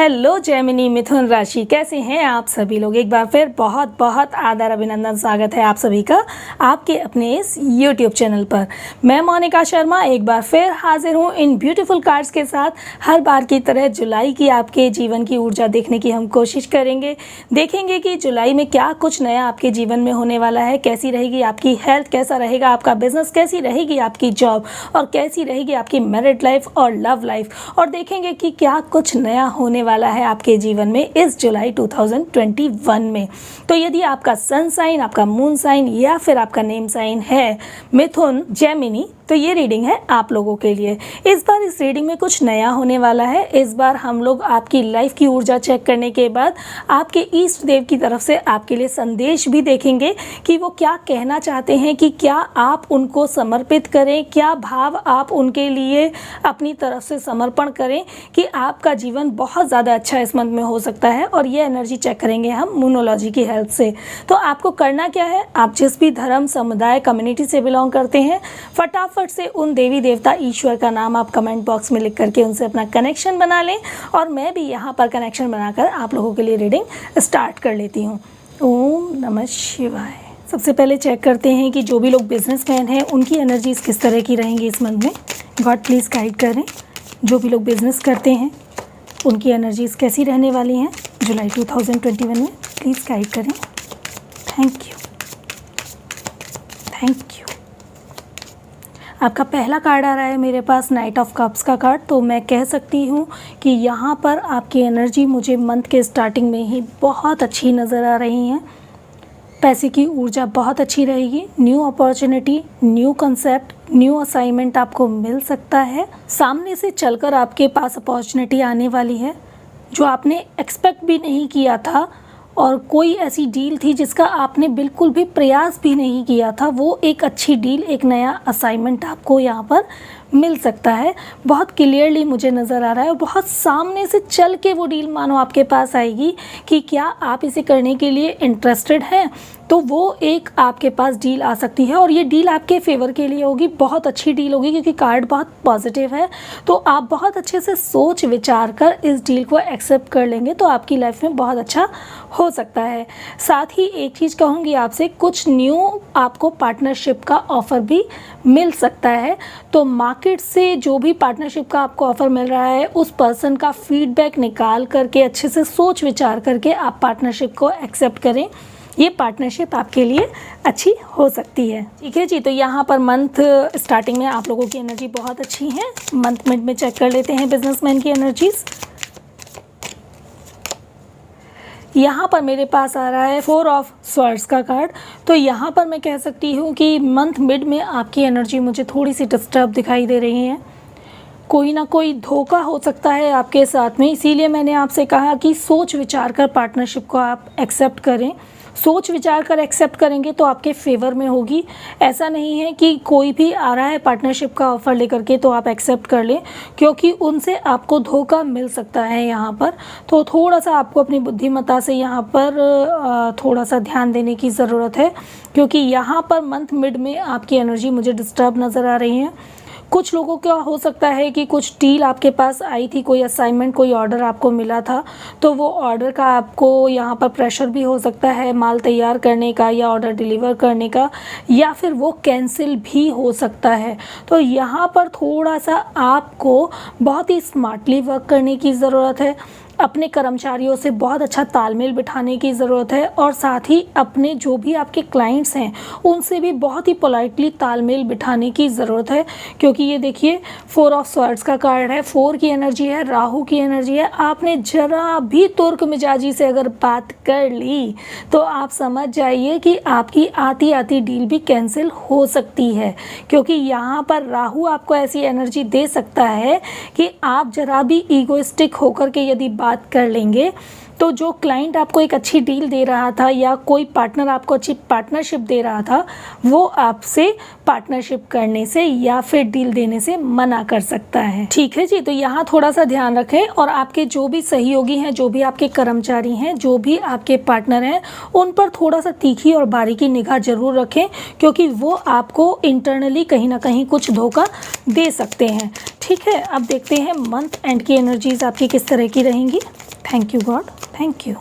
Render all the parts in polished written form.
Hello Gemini मिथुन राशि, कैसे हैं आप सभी लोग। एक बार फिर बहुत बहुत आदर अभिनंदन स्वागत है आप सभी का आपके अपने इस YouTube चैनल पर। मैं मोनिका शर्मा एक बार फिर हाजिर हूँ इन ब्यूटीफुल कार्ड्स के साथ। हर बार की तरह जुलाई की आपके जीवन की ऊर्जा देखने की हम कोशिश करेंगे। देखेंगे कि जुलाई में क्या कुछ नया आपके जीवन में होने वाला है, कैसी रहेगी आपकी हेल्थ, कैसा रहेगा आपका बिजनेस, कैसी रहेगी आपकी जॉब और कैसी रहेगी आपकी मैरिड लाइफ और लव लाइफ। और देखेंगे कि क्या कुछ नया होने वाला है आपके जीवन में इस जुलाई 2021 में। तो यदि आपका सन साइन, आपका मून साइन या फिर आपका नेम साइन है मिथुन, जेमिनी, तो ये रीडिंग है आप लोगों के लिए। इस बार इस रीडिंग में कुछ नया होने वाला है। इस बार हम लोग आपकी लाइफ की ऊर्जा चेक करने के बाद आपके ईष्ट देव की तरफ से आपके लिए संदेश भी देखेंगे कि वो क्या कहना चाहते हैं, कि क्या आप उनको समर्पित करें, क्या भाव आप उनके लिए अपनी तरफ से समर्पण करें कि आपका जीवन बहुत ज़्यादा अच्छा इस मंथ में हो सकता है। और ये एनर्जी चेक करेंगे हम मूनोलॉजी की हेल्प से। तो आपको करना क्या है, आप जिस भी धर्म, समुदाय, कम्युनिटी से बिलोंग करते हैं, फटाफट से उन देवी देवता ईश्वर का नाम आप कमेंट बॉक्स में लिख करके उनसे अपना कनेक्शन बना लें। और मैं भी यहाँ पर कनेक्शन बनाकर आप लोगों के लिए रीडिंग स्टार्ट कर लेती हूँ। ओम नमः शिवाय। सबसे पहले चेक करते हैं कि जो भी लोग बिजनेसमैन हैं उनकी एनर्जीज किस तरह की रहेंगी इस मंथ में। गॉड प्लीज़ गाइड करें। जो भी लोग बिजनेस करते हैं उनकी एनर्जीज कैसी रहने वाली हैं जुलाई 2021 में, प्लीज़ गाइड करें। Thank you, thank you. आपका पहला कार्ड आ रहा है मेरे पास, नाइट ऑफ कप्स का कार्ड। तो मैं कह सकती हूँ कि यहाँ पर आपकी एनर्जी मुझे मंथ के स्टार्टिंग में ही बहुत अच्छी नज़र आ रही हैं। पैसे की ऊर्जा बहुत अच्छी रहेगी। New opportunity, new concept, new assignment आपको मिल सकता है। सामने से चलकर आपके पास अपॉर्चुनिटी आने वाली है जो आपने एक्सपेक्ट भी नहीं किया था, और कोई ऐसी डील थी जिसका आपने बिल्कुल भी प्रयास भी नहीं किया था, वो एक अच्छी डील, एक नया असाइनमेंट आपको यहाँ पर मिल सकता है। बहुत क्लियरली मुझे नज़र आ रहा है और बहुत सामने से चल के वो डील मानो आपके पास आएगी कि क्या आप इसे करने के लिए इंटरेस्टेड हैं, तो वो एक आपके पास डील आ सकती है। और ये डील आपके फेवर के लिए होगी, बहुत अच्छी डील होगी क्योंकि कार्ड बहुत पॉजिटिव है। तो आप बहुत अच्छे से सोच विचार कर इस डील को एक्सेप्ट कर लेंगे तो आपकी लाइफ में बहुत अच्छा हो सकता है। साथ ही एक चीज़ कहूँगी आपसे, कुछ न्यू आपको पार्टनरशिप का ऑफ़र भी मिल सकता है। तो मार्केट से जो भी पार्टनरशिप का आपको ऑफ़र मिल रहा है उस पर्सन का फीडबैक निकाल करके अच्छे से सोच विचार करके आप पार्टनरशिप को एक्सेप्ट करें। ये पार्टनरशिप आपके लिए अच्छी हो सकती है। ठीक है जी। तो यहाँ पर मंथ स्टार्टिंग में आप लोगों की एनर्जी बहुत अच्छी है। मंथ मिड में चेक कर लेते हैं बिजनेसमैन की एनर्जीज। यहाँ पर मेरे पास आ रहा है 4 ऑफ स्वॉर्ड्स का कार्ड। तो यहाँ पर मैं कह सकती हूँ कि मंथ मिड में आपकी एनर्जी मुझे थोड़ी सी डिस्टर्ब दिखाई दे रही है। कोई ना कोई धोखा हो सकता है आपके साथ में, इसीलिए मैंने आपसे कहा कि सोच विचार कर पार्टनरशिप को आप एक्सेप्ट करें। सोच विचार कर एक्सेप्ट करेंगे तो आपके फेवर में होगी। ऐसा नहीं है कि कोई भी आ रहा है पार्टनरशिप का ऑफ़र लेकर के तो आप एक्सेप्ट कर लें, क्योंकि उनसे आपको धोखा मिल सकता है यहाँ पर। तो थोड़ा सा आपको अपनी बुद्धिमत्ता से यहाँ पर थोड़ा सा ध्यान देने की ज़रूरत है, क्योंकि यहाँ पर मंथ मिड में आपकी एनर्जी मुझे डिस्टर्ब नज़र आ रही है। कुछ लोगों का हो सकता है कि कुछ डील आपके पास आई थी, कोई असाइनमेंट, कोई ऑर्डर आपको मिला था, तो वो ऑर्डर का आपको यहाँ पर प्रेशर भी हो सकता है माल तैयार करने का या ऑर्डर डिलीवर करने का, या फिर वो कैंसिल भी हो सकता है। तो यहाँ पर थोड़ा सा आपको बहुत ही स्मार्टली वर्क करने की ज़रूरत है। अपने कर्मचारियों से बहुत अच्छा तालमेल बिठाने की ज़रूरत है, और साथ ही अपने जो भी आपके क्लाइंट्स हैं उनसे भी बहुत ही पोलाइटली तालमेल बिठाने की ज़रूरत है। क्योंकि ये देखिए 4 ऑफ स्वॉर्ड्स का कार्ड है, 4 की एनर्जी है, राहु की एनर्जी है। आपने ज़रा भी तुर्क मिजाजी से अगर बात कर ली तो आप समझ जाइए कि आपकी आती आती डील भी कैंसिल हो सकती है, क्योंकि यहाँ पर राहु आपको ऐसी एनर्जी दे सकता है कि आप ज़रा भी ईगोइस्टिक होकर के यदि बात कर लेंगे तो जो क्लाइंट आपको एक अच्छी डील दे रहा था या कोई पार्टनर आपको अच्छी पार्टनरशिप दे रहा था, वो आपसे पार्टनरशिप करने से या फिर डील देने से मना कर सकता है। ठीक है जी। तो यहाँ थोड़ा सा ध्यान रखें, और आपके जो भी सहयोगी हैं, जो भी आपके कर्मचारी हैं, जो भी आपके पार्टनर हैं, उन पर थोड़ा सा तीखी और बारीकी निगाह जरूर रखें, क्योंकि वो आपको इंटरनली कहीं ना कहीं कुछ धोखा दे सकते हैं। ठीक है। अब देखते हैं मंथ एंड की एनर्जीज आपकी किस तरह की रहेंगी। Thank you God, thank you.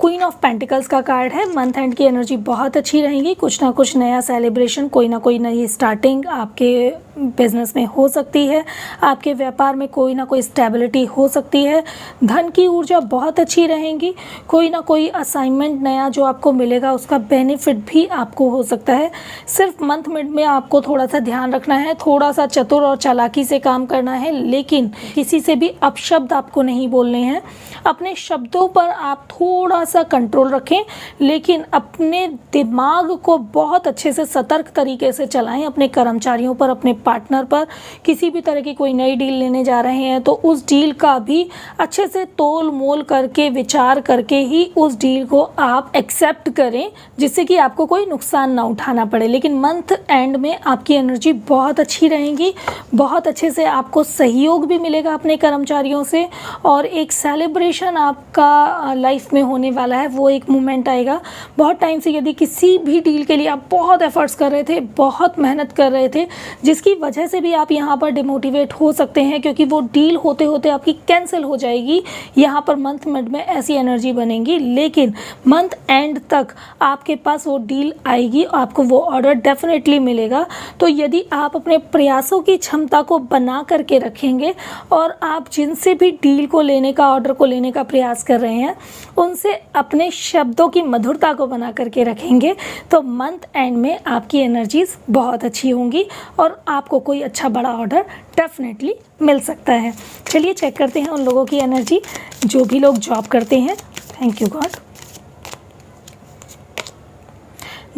Queen of pentacles का कार्ड है। मंथ एंड की एनर्जी बहुत अच्छी रहेगी। कुछ ना कुछ नया सेलिब्रेशन, कोई ना कोई नई स्टार्टिंग आपके बिजनेस में हो सकती है। आपके व्यापार में कोई ना कोई स्टेबिलिटी हो सकती है। धन की ऊर्जा बहुत अच्छी रहेगी। कोई ना कोई असाइनमेंट नया जो आपको मिलेगा उसका बेनिफिट भी आपको हो सकता है। सिर्फ मंथ मिड में आपको थोड़ा सा ध्यान रखना है, थोड़ा सा चतुर और चालाकी से काम करना है, लेकिन किसी से भी अपशब्द आपको नहीं बोलने हैं। अपने शब्दों पर आप थोड़ा सा कंट्रोल रखें, लेकिन अपने दिमाग को बहुत अच्छे से सतर्क तरीके से चलाएं। अपने कर्मचारियों पर, अपने पार्टनर पर, किसी भी तरह की कोई नई डील लेने जा रहे हैं तो उस डील का भी अच्छे से तोल मोल करके, विचार करके ही उस डील को आप एक्सेप्ट करें, जिससे कि आपको कोई नुकसान ना उठाना पड़े। लेकिन मंथ एंड में आपकी एनर्जी बहुत अच्छी रहेगी। बहुत अच्छे से आपको सहयोग भी मिलेगा अपने कर्मचारियों से, और एक सेलिब्रेशन आपका लाइफ में होने वाला है। वो एक मोमेंट आएगा। बहुत टाइम से यदि किसी भी डील के लिए आप बहुत एफर्ट्स कर रहे थे, बहुत मेहनत कर रहे थे, जिसकी वजह से भी आप यहाँ पर डिमोटिवेट हो सकते हैं, क्योंकि वो डील होते होते आपकी कैंसिल हो जाएगी। यहाँ पर मंथ मिड में ऐसी एनर्जी बनेगी, लेकिन मंथ एंड तक आपके पास वो डील आएगी, आपको वो ऑर्डर डेफिनेटली मिलेगा। तो यदि आप अपने प्रयासों की क्षमता को बना करके रखेंगे और आप जिनसे भी डील को लेने का, ऑर्डर को लेने का प्रयास कर रहे हैं, उनसे अपने शब्दों की मधुरता को बना करके रखेंगे, तो मंथ एंड में आपकी एनर्जीज बहुत अच्छी होंगी और आपको कोई अच्छा बड़ा ऑर्डर डेफिनेटली मिल सकता है। चलिए चेक करते हैं उन लोगों की एनर्जी जो भी लोग जॉब करते हैं। Thank you God.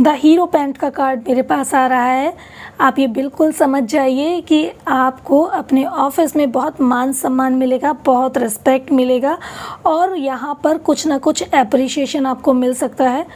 The hero paint का कार्ड मेरे पास आ रहा है। आप ये बिल्कुल समझ जाइए कि आपको अपने ऑफिस में बहुत मान सम्मान मिलेगा, बहुत रिस्पेक्ट मिलेगा, और यहाँ पर कुछ ना कुछ एप्रिशिएशन आपको मिल सकता है।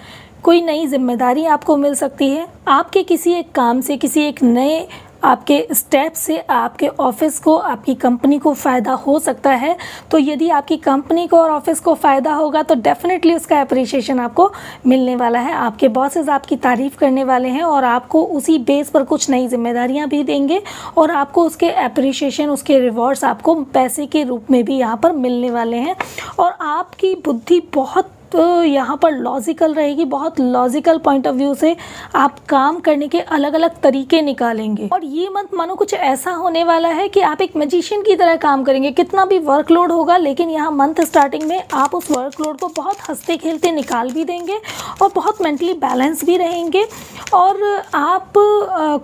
कोई नई जिम्मेदारी आपको मिल सकती है। आपके किसी एक काम से, किसी एक नए आपके स्टेप से आपके ऑफिस को, आपकी कंपनी को फ़ायदा हो सकता है। तो यदि आपकी कंपनी को और ऑफिस को फ़ायदा होगा तो डेफिनेटली उसका अप्रिशिएशन आपको मिलने वाला है। आपके बॉसेस आपकी तारीफ़ करने वाले हैं और आपको उसी बेस पर कुछ नई जिम्मेदारियां भी देंगे, और आपको उसके अप्रिशिएशन, उसके रिवॉर्ड्स आपको पैसे के रूप में भी यहाँ पर मिलने वाले हैं। और आपकी बुद्धि बहुत यहाँ पर लॉजिकल रहेगी। बहुत लॉजिकल पॉइंट ऑफ व्यू से आप काम करने के अलग अलग तरीके निकालेंगे, और ये मत मानो कुछ ऐसा होने वाला है कि आप एक मैजिशियन की तरह काम करेंगे। कितना भी वर्कलोड होगा, लेकिन यहाँ मंथ स्टार्टिंग में आप उस वर्कलोड को बहुत हंसते खेलते निकाल भी देंगे और बहुत मेंटली बैलेंस भी रहेंगे, और आप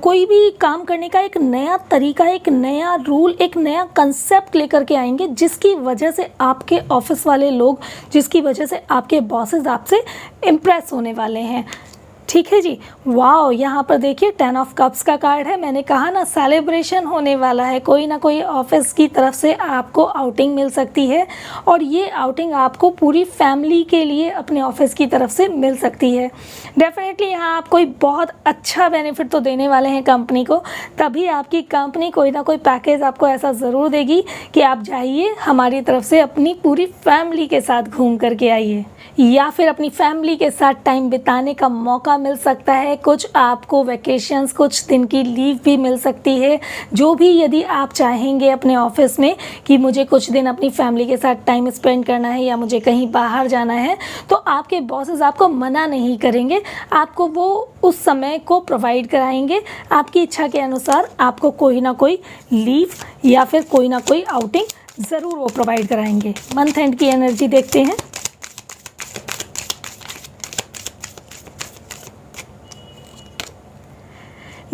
कोई भी काम करने का एक नया तरीका, एक नया रूल, एक नया कंसेप्ट लेकर के आएंगे, जिसकी वजह से आपके ऑफिस वाले लोग, जिसकी वजह से आपके बॉसेस आपसे इम्प्रेस होने वाले हैं। ठीक है जी। वाओ, यहाँ पर देखिए 10 ऑफ कप्स का कार्ड है। मैंने कहा ना, सेलिब्रेशन होने वाला है। कोई ना कोई ऑफिस की तरफ से आपको आउटिंग मिल सकती है, और ये आउटिंग आपको पूरी फैमिली के लिए अपने ऑफिस की तरफ से मिल सकती है। डेफिनेटली यहाँ आप कोई बहुत अच्छा बेनिफिट तो देने वाले हैं कंपनी को, तभी आपकी कंपनी कोई ना कोई पैकेज आपको ऐसा ज़रूर देगी कि आप जाइए, हमारी तरफ से अपनी पूरी फैमिली के साथ घूम करके आइए, या फिर अपनी फैमिली के साथ टाइम बिताने का मौका मिल सकता है। कुछ आपको वैकेशंस, कुछ दिन की लीव भी मिल सकती है। जो भी यदि आप चाहेंगे अपने ऑफिस में कि मुझे कुछ दिन अपनी फैमिली के साथ टाइम स्पेंड करना है या मुझे कहीं बाहर जाना है, तो आपके बॉसेस आपको मना नहीं करेंगे। आपको वो उस समय को प्रोवाइड कराएंगे। आपकी इच्छा के अनुसार आपको कोई ना कोई लीव या फिर कोई ना कोई आउटिंग ज़रूर वो प्रोवाइड कराएंगे। मंथ एंड की एनर्जी देखते हैं।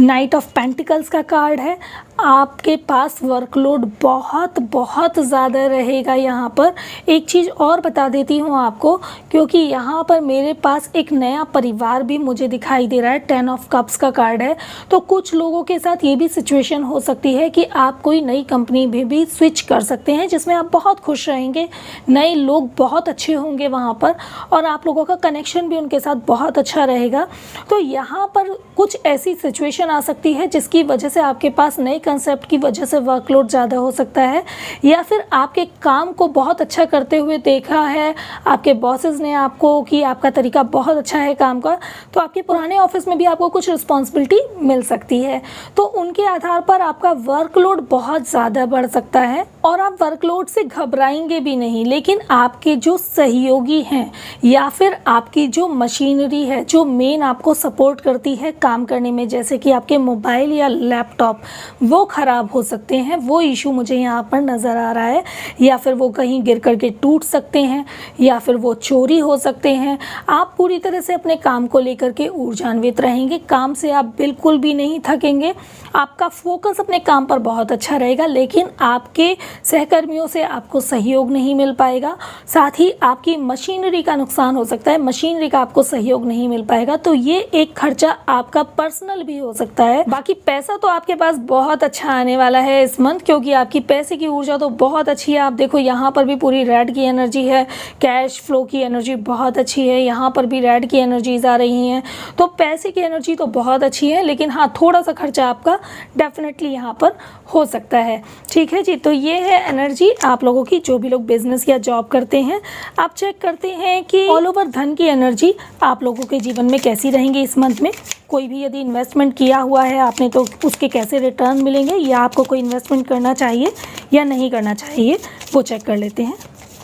नाइट ऑफ पेंटिकल्स का कार्ड है। आपके पास वर्कलोड बहुत बहुत ज़्यादा रहेगा। यहाँ पर एक चीज़ और बता देती हूँ आपको, क्योंकि यहाँ पर मेरे पास एक नया परिवार भी मुझे दिखाई दे रहा है। 10 ऑफ कप्स का कार्ड है। तो कुछ लोगों के साथ ये भी सिचुएशन हो सकती है कि आप कोई नई कंपनी में भी स्विच कर सकते हैं, जिसमें आप बहुत खुश रहेंगे। नए लोग बहुत अच्छे होंगे वहाँ पर, और आप लोगों का कनेक्शन भी उनके साथ बहुत अच्छा रहेगा। तो यहाँ पर कुछ ऐसी सिचुएशन आ सकती है जिसकी वजह से आपके पास नए कंसेप्ट की वजह से वर्कलोड ज़्यादा हो सकता है, या फिर आपके काम को बहुत अच्छा करते हुए देखा है आपके बॉसेस ने आपको कि आपका तरीका बहुत अच्छा है काम का, तो आपके पुराने ऑफिस में भी आपको कुछ रिस्पॉन्सिबिलिटी मिल सकती है। तो उनके आधार पर आपका वर्कलोड बहुत ज़्यादा बढ़ सकता है, और आप वर्कलोड से घबराएंगे भी नहीं। लेकिन आपके जो सहयोगी हैं या फिर आपकी जो मशीनरी है जो मेन आपको सपोर्ट करती है काम करने में, जैसे कि आपके मोबाइल या लैपटॉप, वो ख़राब हो सकते हैं। वो इशू मुझे यहाँ पर नज़र आ रहा है, या फिर वो कहीं गिर करके टूट सकते हैं, या फिर वो चोरी हो सकते हैं। आप पूरी तरह से अपने काम को लेकर के ऊर्जान्वित रहेंगे, काम से आप बिल्कुल भी नहीं थकेंगे, आपका फोकस अपने काम पर बहुत अच्छा रहेगा। लेकिन आपके सहकर्मियों से आपको सहयोग नहीं मिल पाएगा, साथ ही आपकी मशीनरी का नुकसान हो सकता है, मशीनरी का आपको सहयोग नहीं मिल पाएगा। तो ये एक खर्चा आपका पर्सनल भी हो सकता है। बाकी पैसा तो आपके पास बहुत अच्छा आने वाला है इस मंथ, क्योंकि आपकी पैसे की ऊर्जा तो बहुत अच्छी है। आप देखो यहाँ पर भी पूरी रेड की एनर्जी है, कैश फ्लो की एनर्जी बहुत अच्छी है, यहाँ पर भी रेड की एनर्जीज आ रही हैं। तो पैसे की एनर्जी तो बहुत अच्छी है, लेकिन हाँ, थोड़ा सा खर्चा आपका डेफिनेटली यहाँ पर हो सकता है। ठीक है जी, तो ये है एनर्जी आप लोगों की जो भी लोग बिजनेस या जॉब करते हैं। आप चेक करते हैं कि ऑल ओवर धन की एनर्जी आप लोगों के जीवन में कैसी रहेंगी इस मंथ में। कोई भी यदि इन्वेस्टमेंट किया हुआ है आपने तो उसके कैसे रिटर्न मिलेंगे, या आपको कोई इन्वेस्टमेंट करना चाहिए या नहीं करना चाहिए, वो चेक कर लेते हैं।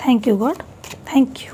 Thank you God, thank you.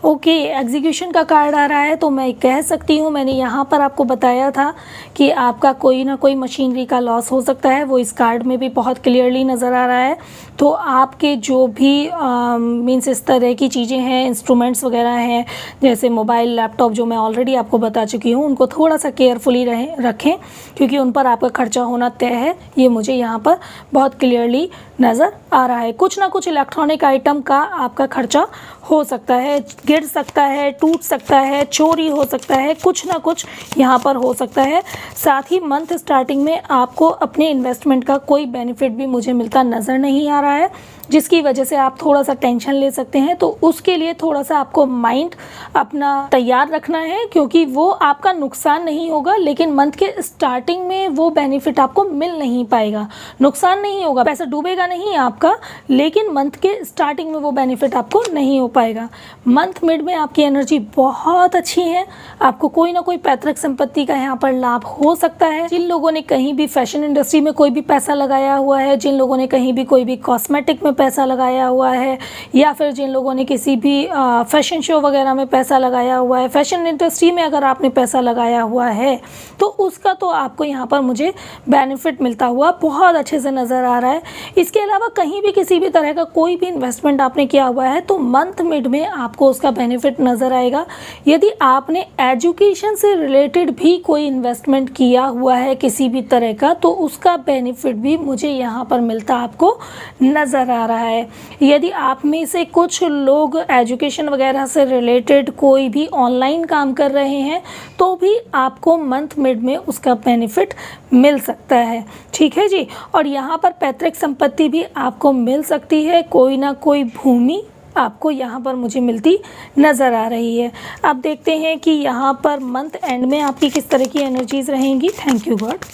Okay, execution का कार्ड आ रहा है, तो मैं कह सकती हूँ, मैंने यहाँ पर आपको बताया था कि आपका कोई ना कोई मशीनरी का लॉस हो सकता है, वो इस कार्ड में भी बहुत क्लियरली नज़र आ रहा है। तो आपके जो भी मीन्स इस तरह की चीज़ें हैं, इंस्ट्रूमेंट्स वगैरह हैं, जैसे मोबाइल लैपटॉप, जो मैं ऑलरेडी आपको बता चुकी हूँ, उनको थोड़ा सा केयरफुली रखें, क्योंकि उन पर आपका खर्चा होना तय है। ये मुझे यहाँ पर बहुत क्लियरली नज़र आ रहा है। कुछ ना कुछ इलेक्ट्रॉनिक आइटम का आपका खर्चा हो सकता है, गिर सकता है, टूट सकता है, चोरी हो सकता है, कुछ ना कुछ यहाँ पर हो सकता है। साथ ही मंथ स्टार्टिंग में आपको अपने इन्वेस्टमेंट का कोई बेनिफिट भी मुझे मिलता नज़र नहीं आ रहा है, जिसकी वजह से आप थोड़ा सा टेंशन ले सकते हैं। तो उसके लिए थोड़ा सा आपको माइंड अपना तैयार रखना है, क्योंकि वो आपका नुकसान नहीं होगा, लेकिन मंथ के स्टार्टिंग में वो बेनिफिट आपको मिल नहीं पाएगा। नुकसान नहीं होगा, पैसा डूबेगा नहीं आपका, लेकिन मंथ के स्टार्टिंग में वो बेनिफिट आपको नहीं हो पाएगा। मंथ मिड में आपकी एनर्जी बहुत अच्छी है, आपको कोई ना कोई पैतृक संपत्ति का यहाँ पर लाभ हो सकता है। जिन लोगों ने कहीं भी फैशन इंडस्ट्री में कोई भी पैसा लगाया हुआ है, जिन लोगों ने कहीं भी कोई भी कॉस्मेटिक में पैसा लगाया हुआ है, या फिर जिन लोगों ने किसी भी फैशन शो वगैरह में पैसा लगाया हुआ है, फैशन इंडस्ट्री में अगर आपने पैसा लगाया हुआ है, तो उसका तो आपको यहाँ पर मुझे बेनिफिट मिलता हुआ बहुत अच्छे से नज़र आ रहा है। इसके अलावा कहीं भी किसी भी तरह का कोई भी इन्वेस्टमेंट आपने किया हुआ है, तो मंथ मिड में आपको उसका बेनिफिट नज़र आएगा। यदि आपने एजुकेशन से रिलेटेड भी कोई इन्वेस्टमेंट किया हुआ है किसी भी तरह का, तो उसका बेनिफिट भी मुझे यहाँ पर मिलता आपको नज़र आ रहा है। यदि आप में से कुछ लोग एजुकेशन वगैरह से रिलेटेड कोई भी ऑनलाइन काम कर रहे हैं, तो भी आपको मंथ मिड में उसका बेनिफिट मिल सकता है। ठीक है जी, और यहाँ पर पैतृक संपत्ति भी आपको मिल सकती है, कोई ना कोई भूमि आपको यहाँ पर मुझे मिलती नज़र आ रही है। अब देखते हैं कि यहाँ पर मंथ एंड में आपकी किस तरह की एनर्जीज रहेंगी। Thank you God,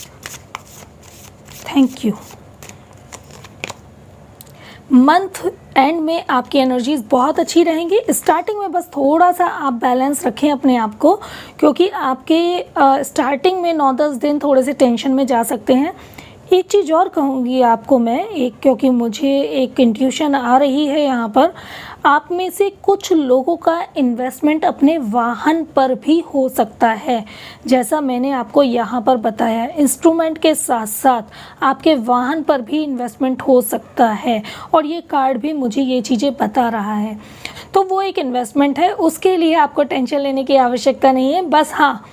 thank you. Month and में आपकी एनर्जीज बहुत अच्छी रहेंगी। स्टार्टिंग में बस थोड़ा सा आप बैलेंस रखें अपने आप को, क्योंकि आपके स्टार्टिंग में 9-10 दिन थोड़े से टेंशन में जा सकते हैं। एक चीज़ और कहूँगी आपको मैं, क्योंकि मुझे एक इंट्यूशन आ रही है यहाँ पर, आप में से कुछ लोगों का इन्वेस्टमेंट अपने वाहन पर भी हो सकता है। जैसा मैंने आपको यहाँ पर बताया, इंस्ट्रूमेंट के साथ साथ आपके वाहन पर भी इन्वेस्टमेंट हो सकता है, और ये कार्ड भी मुझे ये चीज़ें बता रहा है। तो वो एक इन्वेस्टमेंट है, उसके लिए आपको टेंशन लेने की आवश्यकता नहीं है। बस हाँ,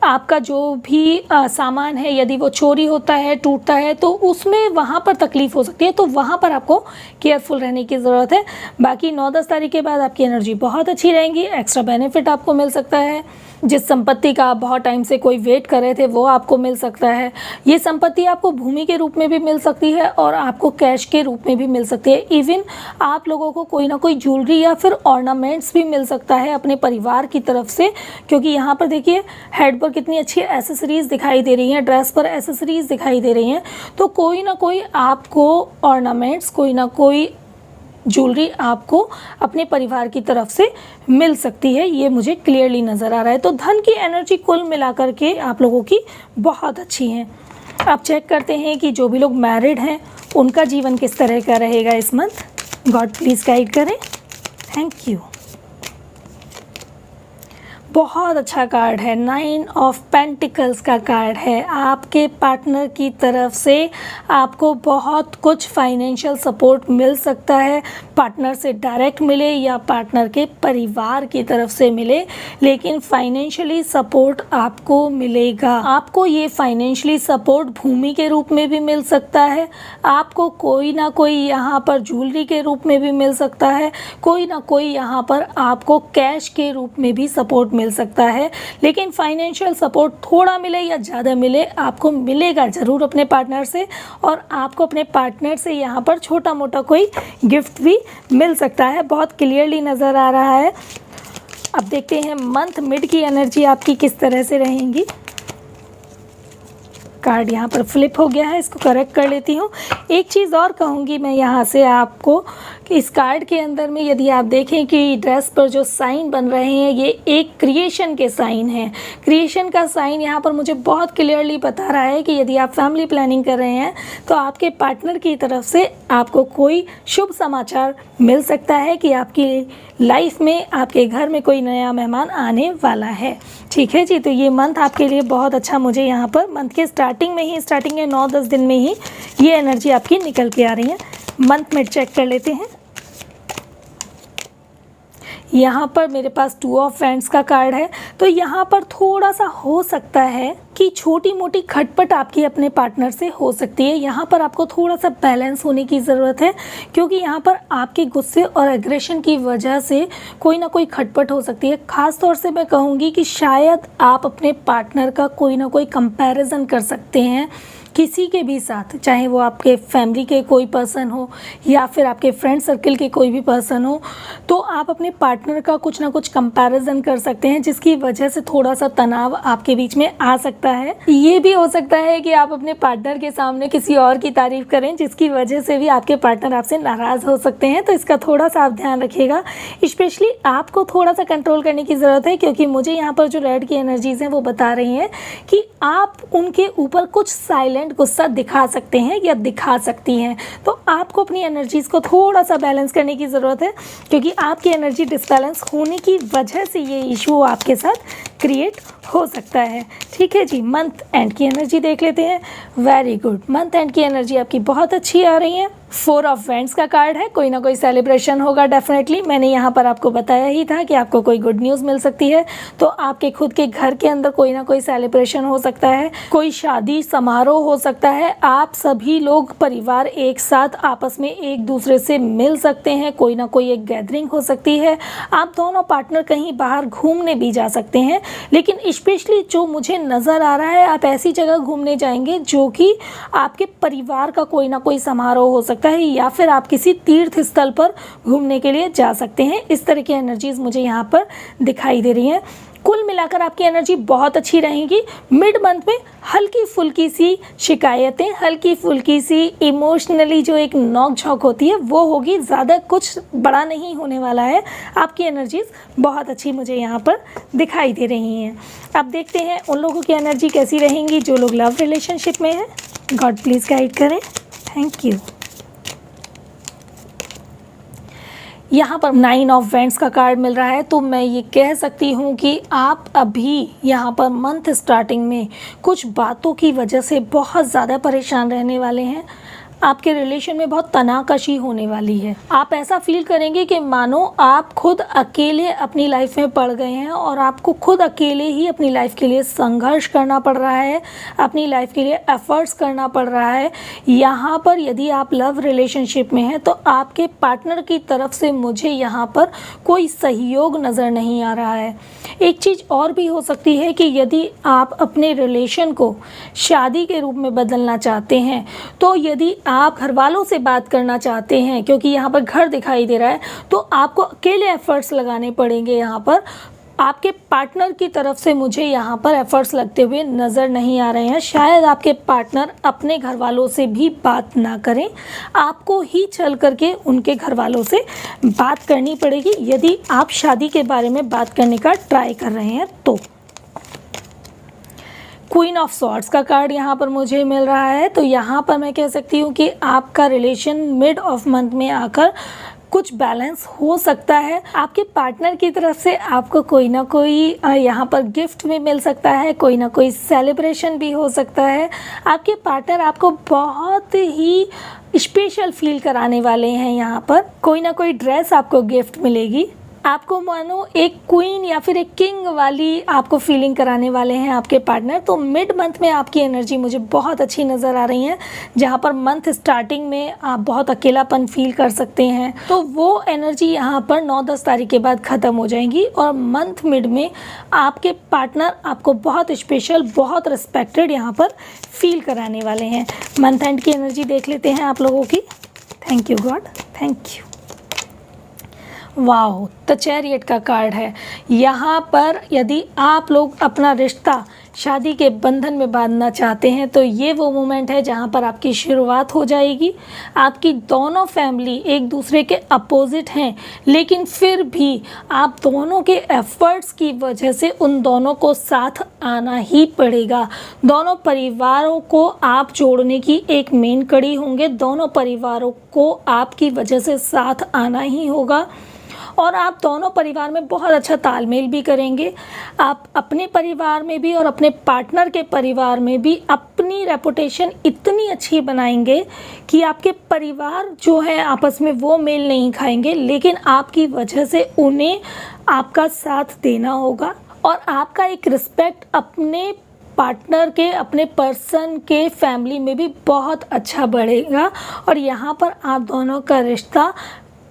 आपका जो भी सामान है, यदि वो चोरी होता है, टूटता है, तो उसमें वहाँ पर तकलीफ़ हो सकती है, तो वहाँ पर आपको केयरफुल रहने की ज़रूरत है। बाकी 9-10 तारीख के बाद आपकी एनर्जी बहुत अच्छी रहेंगी, एक्स्ट्रा बेनिफिट आपको मिल सकता है। जिस संपत्ति का आप बहुत टाइम से कोई वेट कर रहे थे, वो आपको मिल सकता है। ये संपत्ति आपको भूमि के रूप में भी मिल सकती है, और आपको कैश के रूप में भी मिल सकती है। इवन आप लोगों को कोई ना कोई ज्वेलरी या फिर ऑर्नामेंट्स भी मिल सकता है अपने परिवार की तरफ से, क्योंकि यहाँ पर देखिए हेड पर कितनी अच्छी एसेसरीज़ दिखाई दे रही हैं, ड्रेस पर एसेसरीज़ दिखाई दे रही हैं। तो कोई ना कोई आपको ऑर्नामेंट्स, कोई ना कोई ज्वेलरी आपको अपने परिवार की तरफ से मिल सकती है, ये मुझे क्लियरली नज़र आ रहा है। तो धन की एनर्जी कुल मिलाकर के आप लोगों की बहुत अच्छी है। आप चेक करते हैं कि जो भी लोग मैरिड हैं उनका जीवन किस तरह का रहेगा इस मंथ, गॉड प्लीज़ गाइड करें। Thank you. बहुत अच्छा कार्ड है, 9 ऑफ पेंटिकल्स का कार्ड है। आपके पार्टनर की तरफ से आपको बहुत कुछ फाइनेंशियल सपोर्ट मिल सकता है, पार्टनर से डायरेक्ट मिले या पार्टनर के परिवार की तरफ से मिले, लेकिन फाइनेंशियली सपोर्ट आपको मिलेगा। आपको ये फाइनेंशियली सपोर्ट भूमि के रूप में भी मिल सकता है, आपको कोई ना कोई यहाँ पर ज्वेलरी के रूप में भी मिल सकता है, कोई ना कोई यहाँ पर आपको कैश के रूप में भी सपोर्ट मिल सकता है। लेकिन फाइनेंशियल सपोर्ट थोड़ा मिले या ज़्यादा मिले, आपको मिलेगा ज़रूर अपने पार्टनर से, और आपको अपने पार्टनर से यहाँ पर छोटा मोटा कोई गिफ्ट भी मिल सकता है। बहुत क्लियरली नज़र आ रहा है। अब देखते हैं मंथ मिड की एनर्जी आपकी किस तरह से रहेंगी। कार्ड यहाँ पर फ्लिप हो गया है, इसको करेक्ट कर लेती हूँ। एक चीज़ और कहूँगी मैं यहाँ से आपको कि इस कार्ड के अंदर में यदि आप देखें कि ड्रेस पर जो साइन बन रहे हैं ये एक क्रिएशन के साइन हैं। क्रिएशन का साइन यहाँ पर मुझे बहुत क्लियरली बता रहा है कि यदि आप फैमिली प्लानिंग कर रहे हैं तो आपके पार्टनर की तरफ से आपको कोई शुभ समाचार मिल सकता है कि आपकी लाइफ में, आपके घर में कोई नया मेहमान आने वाला है। ठीक है जी, तो ये मंथ आपके लिए बहुत अच्छा, मुझे यहाँ पर मंथ के स्टार्टिंग के 9-10 दिन में ही ये एनर्जी आपकी निकल के आ रही है। मंथ मिड चेक कर लेते हैं। यहाँ पर मेरे पास 2 ऑफ वैंड्स का कार्ड है, तो यहाँ पर थोड़ा सा हो सकता है कि छोटी मोटी खटपट आपकी अपने पार्टनर से हो सकती है। यहाँ पर आपको थोड़ा सा बैलेंस होने की ज़रूरत है, क्योंकि यहाँ पर आपके गुस्से और एग्रेशन की वजह से कोई ना कोई खटपट हो सकती है। ख़ास तौर से मैं कहूँगी कि शायद आप अपने पार्टनर का कोई ना कोई कंपैरिजन कर सकते हैं किसी के भी साथ, चाहे वो आपके फैमिली के कोई पर्सन हो या फिर आपके फ्रेंड सर्कल के कोई भी पर्सन हो, तो आप अपने पार्टनर का कुछ ना कुछ कंपैरिजन कर सकते हैं, जिसकी वजह से थोड़ा सा तनाव आपके बीच में आ सकता है। ये भी हो सकता है कि आप अपने पार्टनर के सामने किसी और की तारीफ करें, जिसकी वजह से भी आपके पार्टनर आपसे नाराज़ हो सकते हैं। तो इसका थोड़ा सा आप ध्यान रखिएगा। स्पेशली आपको थोड़ा सा कंट्रोल करने की ज़रूरत है, क्योंकि मुझे यहाँ पर जो रेड की एनर्जीज़ हैं वो बता रही हैं कि आप उनके ऊपर कुछ साइलेंट गुस्सा दिखा सकते हैं या दिखा सकती हैं। तो आपको अपनी एनर्जीज़ को थोड़ा सा बैलेंस करने की ज़रूरत है, क्योंकि आपकी एनर्जी डिसबैलेंस होने की वजह से ये इशू आपके साथ क्रिएट हो सकता है। ठीक है जी, मंथ एंड की एनर्जी देख लेते हैं। वेरी गुड, मंथ एंड की एनर्जी आपकी बहुत अच्छी आ रही है। 4 ऑफ वैंड्स का कार्ड है, कोई ना कोई सेलिब्रेशन होगा डेफिनेटली। मैंने यहाँ पर आपको बताया ही था कि आपको कोई गुड न्यूज़ मिल सकती है, तो आपके खुद के घर के अंदर कोई ना कोई सेलिब्रेशन हो सकता है, कोई शादी समारोह हो सकता है। आप सभी लोग परिवार एक साथ आपस में एक दूसरे से मिल सकते हैं, कोई ना कोई एक गैदरिंग हो सकती है। आप दोनों पार्टनर कहीं बाहर घूमने भी जा सकते हैं, लेकिन स्पेशली जो मुझे नज़र आ रहा है, आप ऐसी जगह घूमने जाएंगे जो कि आपके परिवार का कोई ना कोई समारोह हो सकता है, या फिर आप किसी तीर्थ स्थल पर घूमने के लिए जा सकते हैं। इस तरह की एनर्जीज मुझे यहाँ पर दिखाई दे रही हैं। कुल मिलाकर आपकी एनर्जी बहुत अच्छी रहेगी। मिड मंथ में हल्की फुल्की सी शिकायतें, हल्की फुल्की सी इमोशनली जो एक नोक झोंक होती है वो होगी, ज़्यादा कुछ बड़ा नहीं होने वाला है। आपकी एनर्जीज बहुत अच्छी मुझे यहाँ पर दिखाई दे रही हैं। अब देखते हैं उन लोगों की एनर्जी कैसी रहेंगी जो लोग लव रिलेशनशिप में हैं। गॉड प्लीज़ गाइड करें। Thank you. यहाँ पर 9 ऑफ वैंड्स का कार्ड मिल रहा है, तो मैं ये कह सकती हूँ कि आप अभी यहाँ पर मंथ स्टार्टिंग में कुछ बातों की वजह से बहुत ज़्यादा परेशान रहने वाले हैं। आपके रिलेशन में बहुत तनाकशी होने वाली है। आप ऐसा फील करेंगे कि मानो आप खुद अकेले अपनी लाइफ में पड़ गए हैं और आपको खुद अकेले ही अपनी लाइफ के लिए संघर्ष करना पड़ रहा है, अपनी लाइफ के लिए एफर्ट्स करना पड़ रहा है। यहाँ पर यदि आप लव रिलेशनशिप में हैं तो आपके पार्टनर की तरफ से मुझे यहाँ पर कोई सहयोग नज़र नहीं आ रहा है। एक चीज़ और भी हो सकती है कि यदि आप अपने रिलेशन को शादी के रूप में बदलना चाहते हैं, तो यदि आप घर वालों से बात करना चाहते हैं, क्योंकि यहाँ पर घर दिखाई दे रहा है, तो आपको अकेले एफर्ट्स लगाने पड़ेंगे। यहाँ पर आपके पार्टनर की तरफ से मुझे यहाँ पर एफर्ट्स लगते हुए नज़र नहीं आ रहे हैं। शायद आपके पार्टनर अपने घर वालों से भी बात ना करें, आपको ही चल करके उनके घर वालों से बात करनी पड़ेगी यदि आप शादी के बारे में बात करने का ट्राई कर रहे हैं तो। क्वीन ऑफ स्वॉर्ड्स का कार्ड यहाँ पर मुझे मिल रहा है। तो यहाँ पर मैं कह सकती हूँ कि आपका रिलेशन मिड ऑफ मंथ में आकर कुछ बैलेंस हो सकता है। आपके पार्टनर की तरफ से आपको कोई ना कोई यहाँ पर गिफ्ट भी मिल सकता है, कोई ना कोई सेलिब्रेशन भी हो सकता है। आपके पार्टनर आपको बहुत ही स्पेशल फील कराने वाले हैं। यहाँ पर कोई ना कोई ड्रेस आपको गिफ्ट मिलेगी। आपको मानो एक क्वीन या फिर एक किंग वाली आपको फीलिंग कराने वाले हैं आपके पार्टनर। तो मिड मंथ में आपकी एनर्जी मुझे बहुत अच्छी नज़र आ रही है, जहाँ पर मंथ स्टार्टिंग में आप बहुत अकेलापन फील कर सकते हैं। तो वो एनर्जी यहाँ पर 9-10 तारीख के बाद ख़त्म हो जाएंगी और मंथ मिड में आपके पार्टनर आपको बहुत स्पेशल, बहुत रिस्पेक्टेड यहाँ पर फील कराने वाले हैं। मंथ एंड की एनर्जी देख लेते हैं आप लोगों की। Thank you God, thank you. वाह, द चैरियट का कार्ड है। यहाँ पर यदि आप लोग अपना रिश्ता शादी के बंधन में बांधना चाहते हैं तो ये वो मोमेंट है जहाँ पर आपकी शुरुआत हो जाएगी। आपकी दोनों फैमिली एक दूसरे के अपोजिट हैं, लेकिन फिर भी आप दोनों के एफर्ट्स की वजह से उन दोनों को साथ आना ही पड़ेगा। दोनों परिवारों को आप जोड़ने की एक मेन कड़ी होंगे। दोनों परिवारों को आपकी वजह से साथ आना ही होगा और आप दोनों परिवार में बहुत अच्छा तालमेल भी करेंगे। आप अपने परिवार में भी और अपने पार्टनर के परिवार में भी अपनी रेपुटेशन इतनी अच्छी बनाएंगे कि आपके परिवार जो है आपस में वो मेल नहीं खाएंगे, लेकिन आपकी वजह से उन्हें आपका साथ देना होगा और आपका एक रिस्पेक्ट अपने पार्टनर के, अपने पर्सन के फैमिली में भी बहुत अच्छा बढ़ेगा और यहाँ पर आप दोनों का रिश्ता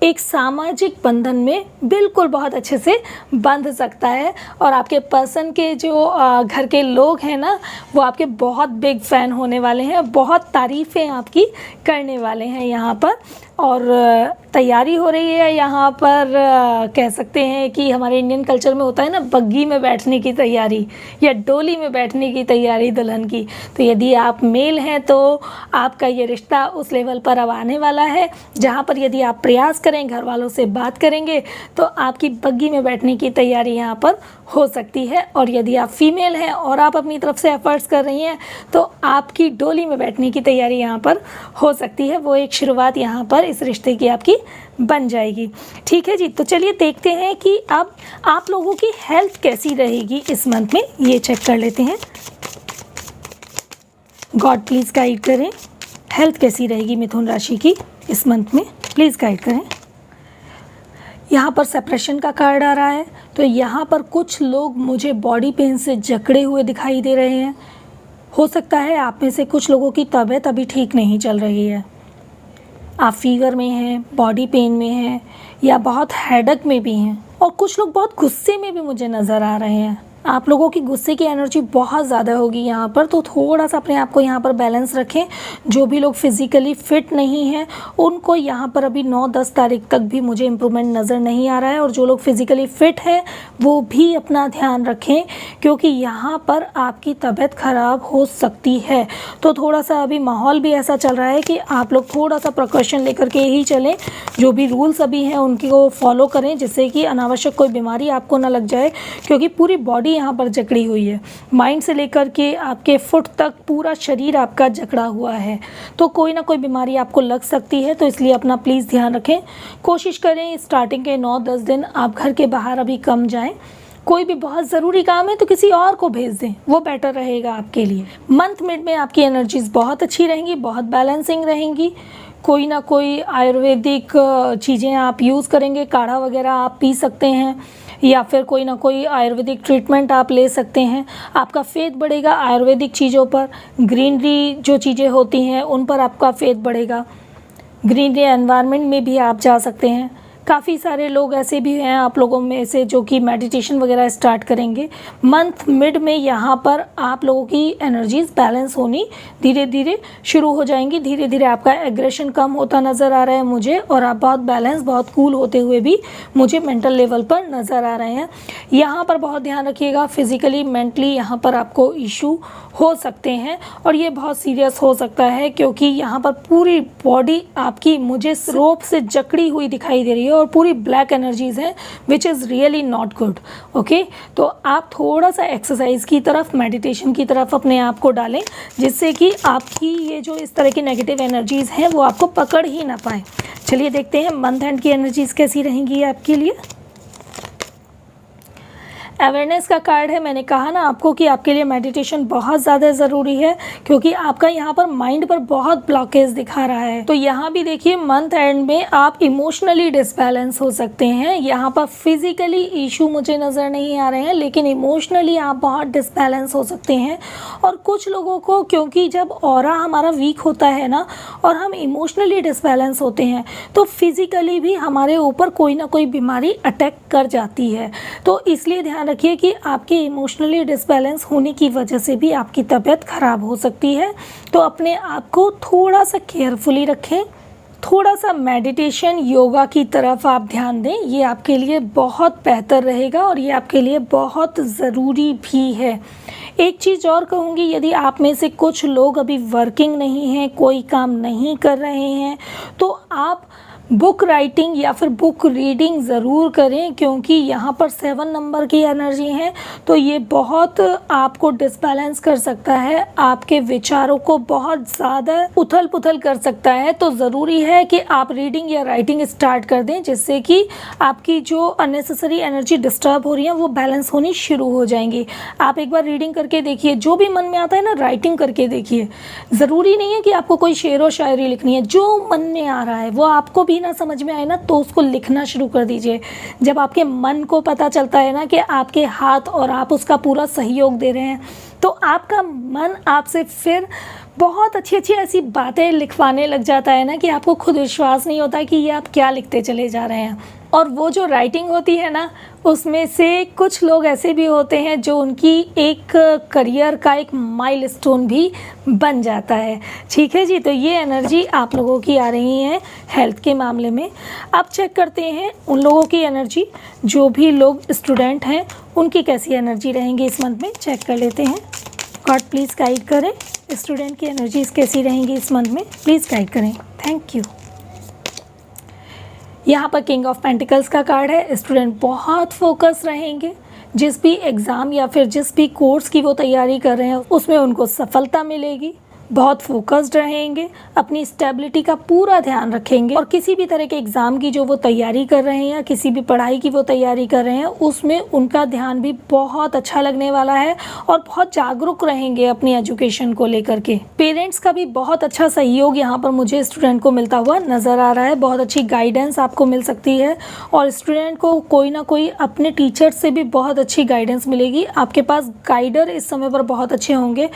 एक सामाजिक बंधन में बिल्कुल बहुत अच्छे से बंध सकता है। और आपके पर्सन के जो घर के लोग हैं ना, वो आपके बहुत बिग फ़ैन होने वाले हैं, बहुत तारीफ़ें आपकी करने वाले हैं यहाँ पर। और तैयारी हो रही है यहाँ पर, कह सकते हैं कि हमारे इंडियन कल्चर में होता है ना, बग्गी में बैठने की तैयारी या डोली में बैठने की तैयारी दुल्हन की। तो यदि आप मेल हैं तो आपका ये रिश्ता उस लेवल पर अब आने वाला है जहाँ पर यदि आप प्रयास करें, घर वालों से बात करेंगे तो आपकी बग्गी में बैठने की तैयारी यहाँ पर हो सकती है। और यदि आप फीमेल हैं और आप अपनी तरफ से एफर्ट्स कर रही हैं तो आपकी डोली में बैठने की तैयारी यहाँ पर हो सकती है। वो एक शुरुआत यहाँ पर इस रिश्ते की आपकी बन जाएगी। ठीक है जी, तो चलिए देखते हैं कि अब आप लोगों की हेल्थ कैसी रहेगी इस मंथ में, ये चेक कर लेते हैं। गॉड प्लीज़ गाइड करें, हेल्थ कैसी रहेगी मिथुन राशि की इस मंथ में, प्लीज़ गाइड करें। यहाँ पर सेपरेशन का कार्ड आ रहा है, तो यहाँ पर कुछ लोग मुझे बॉडी पेन से जकड़े हुए दिखाई दे रहे हैं। हो सकता है आप में से कुछ लोगों की तबीयत अभी ठीक नहीं चल रही है, आप फीवर में हैं, बॉडी पेन में हैं या बहुत हेडेक में भी हैं। और कुछ लोग बहुत गुस्से में भी मुझे नज़र आ रहे हैं। आप लोगों की गुस्से की एनर्जी बहुत ज़्यादा होगी यहाँ पर, तो थोड़ा सा अपने आप को यहाँ पर बैलेंस रखें। जो भी लोग फिज़िकली फ़िट नहीं हैं उनको यहाँ पर अभी 9-10 तारीख तक भी मुझे इम्प्रूवमेंट नज़र नहीं आ रहा है, और जो लोग फिज़िकली फ़िट हैं वो भी अपना ध्यान रखें क्योंकि यहाँ पर आपकी तबीयत ख़राब हो सकती है। तो थोड़ा सा अभी माहौल भी ऐसा चल रहा है कि आप लोग थोड़ा सा प्रिकॉशन लेकर के ही चलें। जो भी रूल्स अभी हैं उनको फॉलो करें जिससे कि अनावश्यक कोई बीमारी आपको ना लग जाए, क्योंकि पूरी बॉडी यहाँ पर जकड़ी हुई है। माइंड से लेकर के आपके फुट तक पूरा शरीर आपका जकड़ा हुआ है, तो कोई ना कोई बीमारी आपको लग सकती है। तो इसलिए अपना प्लीज़ ध्यान रखें। कोशिश करें स्टार्टिंग के 9-10 दिन आप घर के बाहर अभी कम जाएं। कोई भी बहुत ज़रूरी काम है तो किसी और को भेज दें, वो बेटर रहेगा आपके लिए। मंथ मिड में आपकी एनर्जीज़ बहुत अच्छी रहेंगी, बहुत बैलेंसिंग रहेंगी। कोई ना कोई आयुर्वेदिक चीज़ें आप यूज़ करेंगे, काढ़ा वगैरह आप पी सकते हैं या फिर कोई ना कोई आयुर्वेदिक ट्रीटमेंट आप ले सकते हैं। आपका फेथ बढ़ेगा आयुर्वेदिक चीज़ों पर, ग्रीनरी जो चीज़ें होती हैं उन पर आपका फेथ बढ़ेगा। ग्रीनरी एनवायरनमेंट में भी आप जा सकते हैं। काफ़ी सारे लोग ऐसे भी हैं आप लोगों में से जो कि मेडिटेशन वगैरह स्टार्ट करेंगे। मंथ मिड में यहाँ पर आप लोगों की एनर्जीज़ बैलेंस होनी धीरे धीरे शुरू हो जाएंगी। धीरे धीरे आपका एग्रेशन कम होता नज़र आ रहा है मुझे, और आप बहुत बैलेंस, बहुत कूल होते हुए भी मुझे मेंटल लेवल पर नज़र आ रहे हैं। यहाँ पर बहुत ध्यान रखिएगा, फिज़िकली मेंटली यहाँ पर आपको इशू हो सकते हैं और ये बहुत सीरियस हो सकता है क्योंकि यहाँ पर पूरी बॉडी आपकी मुझे रोप से जकड़ी हुई दिखाई दे रही है और पूरी ब्लैक एनर्जीज़ हैं, which is really not good. Okay, तो आप थोड़ा सा एक्सरसाइज की तरफ, मेडिटेशन की तरफ अपने आप को डालें, जिससे कि आपकी ये जो इस तरह की नेगेटिव एनर्जीज़ हैं वो आपको पकड़ ही ना पाए। चलिए देखते हैं मंथ एंड की एनर्जीज़ कैसी रहेंगी आपके लिए। अवेयरनेस का कार्ड है। मैंने कहा ना आपको कि आपके लिए मेडिटेशन बहुत ज़्यादा ज़रूरी है, क्योंकि आपका यहाँ पर माइंड पर बहुत ब्लॉकेज दिखा रहा है। तो यहाँ भी देखिए मंथ एंड में आप इमोशनली डिसबैलेंस हो सकते हैं। यहाँ पर फिजिकली इशू मुझे नज़र नहीं आ रहे हैं, लेकिन इमोशनली आप बहुत डिसबैलेंस हो सकते हैं। और कुछ लोगों को, क्योंकि जब ऑरा हमारा वीक होता है ना और हम इमोशनली डिसबैलेंस होते हैं, तो फिज़िकली भी हमारे ऊपर कोई ना कोई बीमारी अटैक कर जाती है। तो इसलिए ध्यान रखिए कि आपके इमोशनली डिसबैलेंस होने की वजह से भी आपकी तबीयत ख़राब हो सकती है। तो अपने आप को थोड़ा सा केयरफुली रखें, थोड़ा सा मेडिटेशन, योगा की तरफ आप ध्यान दें। ये आपके लिए बहुत बेहतर रहेगा और ये आपके लिए बहुत ज़रूरी भी है। एक चीज़ और कहूँगी, यदि आप में से कुछ लोग अभी वर्किंग नहीं हैं, कोई काम नहीं कर रहे हैं, तो आप बुक राइटिंग या फिर बुक रीडिंग ज़रूर करें, क्योंकि यहाँ पर 7 नंबर की एनर्जी है। तो ये बहुत आपको डिसबैलेंस कर सकता है, आपके विचारों को बहुत ज़्यादा उथल पुथल कर सकता है। तो ज़रूरी है कि आप रीडिंग या राइटिंग स्टार्ट कर दें, जिससे कि आपकी जो अननेसेसरी एनर्जी डिस्टर्ब हो रही है वो बैलेंस होनी शुरू हो जाएंगी। आप एक बार रीडिंग करके देखिए, जो भी मन में आता है ना राइटिंग करके देखिए। ज़रूरी नहीं है कि आपको कोई शेर व शायरी लिखनी है, जो मन में आ रहा है वो आपको भी ना समझ में आए ना, तो उसको लिखना शुरू कर दीजिए। जब आपके मन को पता चलता है ना कि आपके हाथ और आप उसका पूरा सहयोग दे रहे हैं, तो आपका मन आपसे फिर बहुत अच्छी अच्छी ऐसी बातें लिखवाने लग जाता है ना कि आपको खुद विश्वास नहीं होता कि ये आप क्या लिखते चले जा रहे हैं। और वो जो राइटिंग होती है ना, उसमें से कुछ लोग ऐसे भी होते हैं जो उनकी एक करियर का एक माइलस्टोन भी बन जाता है। ठीक है जी, तो ये एनर्जी आप लोगों की आ रही है हेल्थ के मामले में। अब चेक करते हैं उन लोगों की एनर्जी, जो भी लोग स्टूडेंट हैं उनकी कैसी एनर्जी रहेंगी इस मंथ में। चेक कर लेते हैं। गॉड प्लीज़ गाइड करें, स्टूडेंट की एनर्जीज कैसी रहेंगी इस मंथ में, प्लीज़ गाइड करें। Thank you. यहाँ पर किंग ऑफ पेंटिकल्स का कार्ड है। स्टूडेंट बहुत फोकस रहेंगे, जिस भी एग्ज़ाम या फिर जिस भी कोर्स की वो तैयारी कर रहे हैं उसमें उनको सफलता मिलेगी। बहुत फोकस्ड रहेंगे, अपनी स्टेबिलिटी का पूरा ध्यान रखेंगे और किसी भी तरह के एग्ज़ाम की जो वो तैयारी कर रहे हैं या किसी भी पढ़ाई की वो तैयारी कर रहे हैं उसमें उनका ध्यान भी बहुत अच्छा लगने वाला है और बहुत जागरूक रहेंगे अपनी एजुकेशन को लेकर के। पेरेंट्स का भी बहुत अच्छा सहयोग यहाँ पर मुझे स्टूडेंट को मिलता हुआ नज़र आ रहा है। बहुत अच्छी गाइडेंस आपको मिल सकती है और स्टूडेंट को कोई ना कोई अपने टीचर से भी बहुत अच्छी गाइडेंस मिलेगी। आपके पास गाइडर इस समय पर बहुत अच्छे होंगे।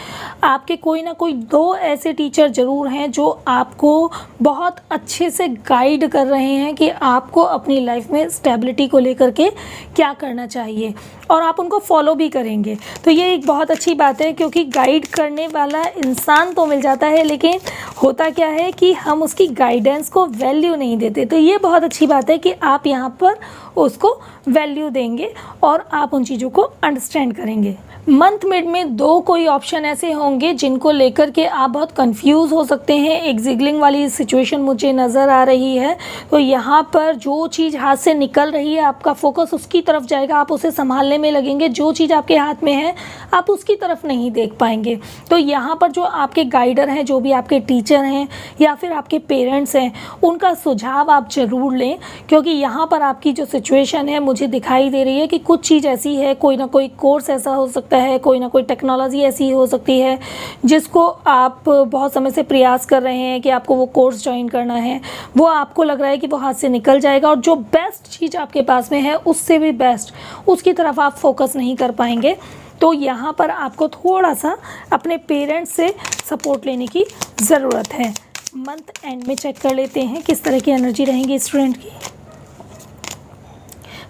आपके कोई ना कोई दो ऐसे टीचर ज़रूर हैं जो आपको बहुत अच्छे से गाइड कर रहे हैं कि आपको अपनी लाइफ में स्टेबिलिटी को लेकर के क्या करना चाहिए और आप उनको फॉलो भी करेंगे। तो ये एक बहुत अच्छी बात है, क्योंकि गाइड करने वाला इंसान तो मिल जाता है, लेकिन होता क्या है कि हम उसकी गाइडेंस को वैल्यू नहीं देते। तो ये बहुत अच्छी बात है कि आप यहाँ पर उसको वैल्यू देंगे और आप उन चीज़ों को अंडरस्टैंड करेंगे। मंथ मिड में दो कोई ऑप्शन ऐसे होंगे जिनको लेकर के आप बहुत कंफ्यूज हो सकते हैं। एक जिगलिंग वाली सिचुएशन मुझे नज़र आ रही है। तो यहाँ पर जो चीज़ हाथ से निकल रही है आपका फोकस उसकी तरफ जाएगा, आप उसे संभालने में लगेंगे। जो चीज़ आपके हाथ में है आप उसकी तरफ नहीं देख पाएंगे। तो यहाँ पर जो आपके गाइडर हैं, जो भी आपके टीचर हैं या फिर आपके पेरेंट्स हैं, उनका सुझाव आप ज़रूर लें, क्योंकि यहाँ पर आपकी जो सिचुएशन है मुझे दिखाई दे रही है कि कुछ चीज़ ऐसी है, कोई ना कोई कोर्स ऐसा हो सकता है, कोई ना कोई टेक्नोलॉजी ऐसी हो सकती है जिसको आप बहुत समय से प्रयास कर रहे हैं कि आपको वो कोर्स ज्वाइन करना है। वो आपको लग रहा है कि वो हाथ से निकल जाएगा और जो बेस्ट चीज़ आपके पास में है उससे भी बेस्ट, उसकी तरफ आप फोकस नहीं कर पाएंगे। तो यहाँ पर आपको थोड़ा सा अपने पेरेंट्स से सपोर्ट लेने की ज़रूरत है। मंथ एंड में चेक कर लेते हैं किस तरह की एनर्जी रहेंगी स्टूडेंट की।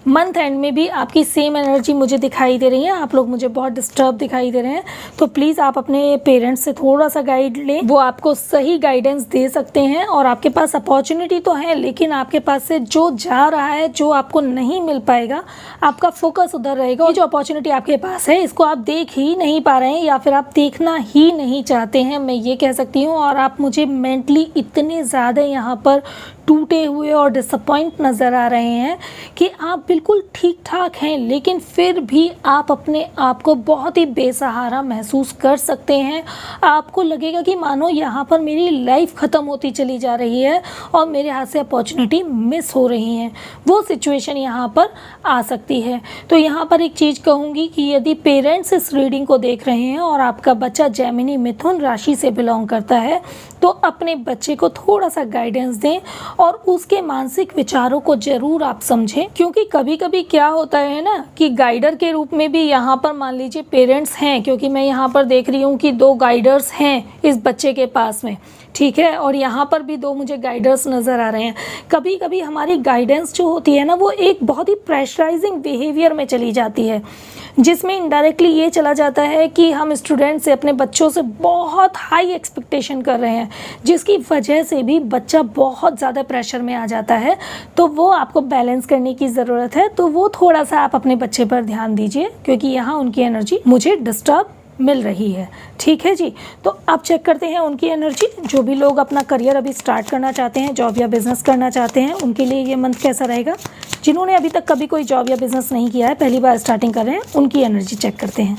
मंथ एंड में भी आपकी सेम एनर्जी मुझे दिखाई दे रही है। आप लोग मुझे बहुत डिस्टर्ब दिखाई दे रहे हैं, तो प्लीज़ आप अपने पेरेंट्स से थोड़ा सा गाइड लें, वो आपको सही गाइडेंस दे सकते हैं। और आपके पास अपॉर्चुनिटी तो है, लेकिन आपके पास से जो जा रहा है, जो आपको नहीं मिल पाएगा, आपका फोकस उधर रहेगा। और जो अपॉर्चुनिटी आपके पास है इसको आप देख ही नहीं पा रहे हैं या फिर आप देखना ही नहीं चाहते हैं, मैं ये कह सकती हूँ। और आप मुझे मेंटली इतने ज़्यादा यहाँ पर टूटे हुए और डिसअपॉइंट नज़र आ रहे हैं कि आप बिल्कुल ठीक ठाक हैं, लेकिन फिर भी आप अपने आप को बहुत ही बेसहारा महसूस कर सकते हैं। आपको लगेगा कि मानो यहाँ पर मेरी लाइफ ख़त्म होती चली जा रही है और मेरे हाथ से अपॉर्चुनिटी मिस हो रही हैं। वो सिचुएशन यहाँ पर आ सकती है। तो यहाँ पर एक चीज़ कहूँगी कि यदि पेरेंट्स इस रीडिंग को देख रहे हैं और आपका बच्चा जेमिनी मिथुन राशि से बिलोंग करता है, तो अपने बच्चे को थोड़ा सा गाइडेंस दें और उसके मानसिक विचारों को ज़रूर आप समझें। क्योंकि कभी कभी क्या होता है ना कि गाइडर के रूप में भी यहाँ पर मान लीजिए पेरेंट्स हैं, क्योंकि मैं यहाँ पर देख रही हूँ कि 2 गाइडर्स हैं इस बच्चे के पास में, ठीक है, और यहाँ पर भी 2 मुझे गाइडर्स नज़र आ रहे हैं। कभी कभी हमारी गाइडेंस जो होती है ना, वो एक बहुत ही प्रेशराइजिंग बिहेवियर में चली जाती है, जिसमें इनडायरेक्टली ये चला जाता है कि हम स्टूडेंट से, अपने बच्चों से बहुत हाई एक्सपेक्टेशन कर रहे हैं, जिसकी वजह से भी बच्चा बहुत ज़्यादा प्रेशर में आ जाता है। तो वो आपको बैलेंस करने की ज़रूरत है। तो वो थोड़ा सा आप अपने बच्चे पर ध्यान दीजिए, क्योंकि यहाँ उनकी एनर्जी मुझे डिस्टर्ब मिल रही है। ठीक है जी, तो अब चेक करते हैं उनकी एनर्जी। जो भी लोग अपना करियर अभी स्टार्ट करना चाहते हैं, जॉब या बिज़नेस करना चाहते हैं, उनके लिए ये मंथ कैसा रहेगा। जिन्होंने अभी तक कभी कोई जॉब या बिज़नेस नहीं किया है, पहली बार स्टार्टिंग कर रहे हैं, उनकी एनर्जी चेक करते हैं।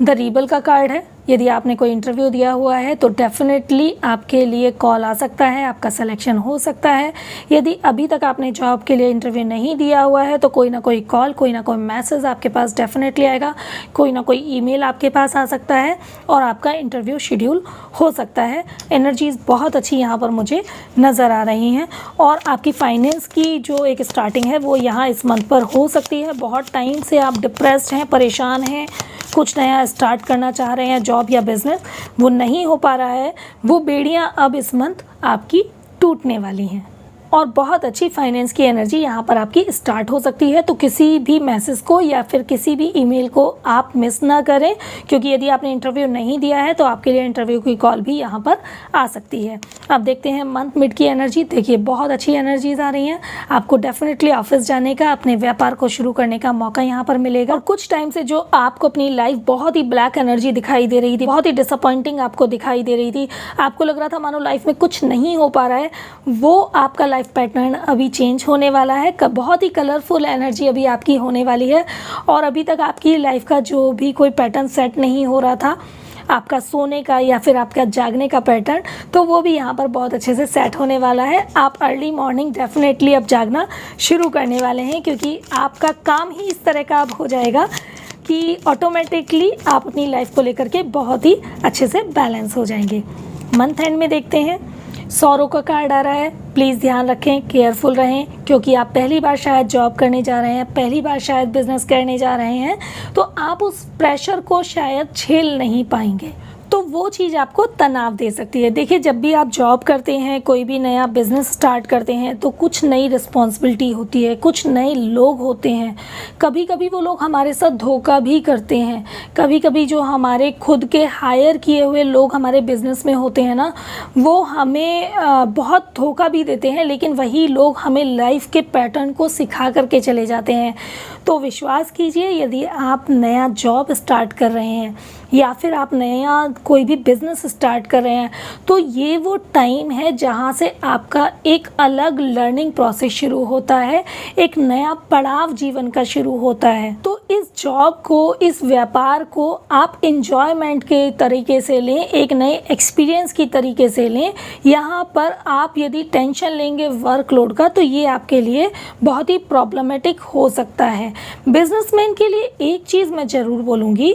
द रीबल का कार्ड है। यदि आपने कोई इंटरव्यू दिया हुआ है तो डेफिनेटली आपके लिए कॉल आ सकता है, आपका सिलेक्शन हो सकता है। यदि अभी तक आपने जॉब के लिए इंटरव्यू नहीं दिया हुआ है तो कोई ना कोई कॉल, कोई ना कोई मैसेज आपके पास डेफिनेटली आएगा, कोई ना कोई ईमेल आपके पास आ सकता है और आपका इंटरव्यू शेड्यूल हो सकता है। एनर्जीज़ बहुत अच्छी यहाँ पर मुझे नज़र आ रही हैं और आपकी फाइनेंस की जो एक स्टार्टिंग है वो यहाँ इस मंथ पर हो सकती है। बहुत टाइम से आप डिप्रेस्ड हैं, परेशान हैं, कुछ नया स्टार्ट करना चाह रहे हैं, जॉब या बिज़नेस, वो नहीं हो पा रहा है, वो बेड़ियाँ अब इस मंथ आपकी टूटने वाली हैं और बहुत अच्छी फाइनेंस की एनर्जी यहाँ पर आपकी स्टार्ट हो सकती है। तो किसी भी मैसेज को या फिर किसी भी ईमेल को आप मिस ना करें, क्योंकि यदि आपने इंटरव्यू नहीं दिया है तो आपके लिए इंटरव्यू की कॉल भी यहाँ पर आ सकती है। अब देखते हैं मंथ मिड की एनर्जी। देखिए बहुत अच्छी एनर्जीज आ रही हैं। आपको डेफिनेटली ऑफिस जाने का, अपने व्यापार को शुरू करने का मौका यहाँ पर मिलेगा। और कुछ टाइम से जो आपको अपनी लाइफ बहुत ही ब्लैक एनर्जी दिखाई दे रही थी, बहुत ही डिसअपॉइंटिंग आपको दिखाई दे रही थी, आपको लग रहा था मानो लाइफ में कुछ नहीं हो पा रहा है, वो आपका लाइफ पैटर्न अभी चेंज होने वाला है। बहुत ही कलरफुल एनर्जी अभी आपकी होने वाली है और अभी तक आपकी लाइफ का जो भी कोई पैटर्न सेट नहीं हो रहा था, आपका सोने का या फिर आपका जागने का पैटर्न, तो वो भी यहाँ पर बहुत अच्छे से सेट होने वाला है। आप अर्ली मॉर्निंग डेफिनेटली अब जागना शुरू करने वाले हैं, क्योंकि आपका काम ही इस तरह का अब हो जाएगा कि ऑटोमेटिकली आप अपनी लाइफ को लेकर के बहुत ही अच्छे से बैलेंस हो जाएंगे। मंथ एंड में देखते हैं, सौरों का कार्ड आ रहा है। प्लीज़ ध्यान रखें, केयरफुल रहें, क्योंकि आप पहली बार शायद जॉब करने जा रहे हैं, पहली बार शायद बिजनेस करने जा रहे हैं, तो आप उस प्रेशर को शायद झेल नहीं पाएंगे, तो वो चीज़ आपको तनाव दे सकती है। देखिए जब भी आप जॉब करते हैं, कोई भी नया बिज़नेस स्टार्ट करते हैं, तो कुछ नई रिस्पॉन्सिबिलिटी होती है, कुछ नए लोग होते हैं। कभी कभी वो लोग हमारे साथ धोखा भी करते हैं। कभी कभी जो हमारे खुद के हायर किए हुए लोग हमारे बिज़नेस में होते हैं ना, वो हमें बहुत धोखा भी देते हैं, लेकिन वही लोग हमें लाइफ के पैटर्न को सिखा करके चले जाते हैं। तो विश्वास कीजिए, यदि आप नया जॉब स्टार्ट कर रहे हैं या फिर आप नया कोई भी बिज़नेस स्टार्ट कर रहे हैं, तो ये वो टाइम है जहाँ से आपका एक अलग लर्निंग प्रोसेस शुरू होता है, एक नया पड़ाव जीवन का शुरू होता है। तो इस जॉब को, इस व्यापार को आप एंजॉयमेंट के तरीके से लें, एक नए एक्सपीरियंस की तरीके से लें। यहाँ पर आप यदि टेंशन लेंगे वर्कलोड का, तो ये आपके लिए बहुत ही प्रॉब्लमेटिक हो सकता है। बिजनेसमैन के लिए एक चीज़ मैं ज़रूर बोलूँगी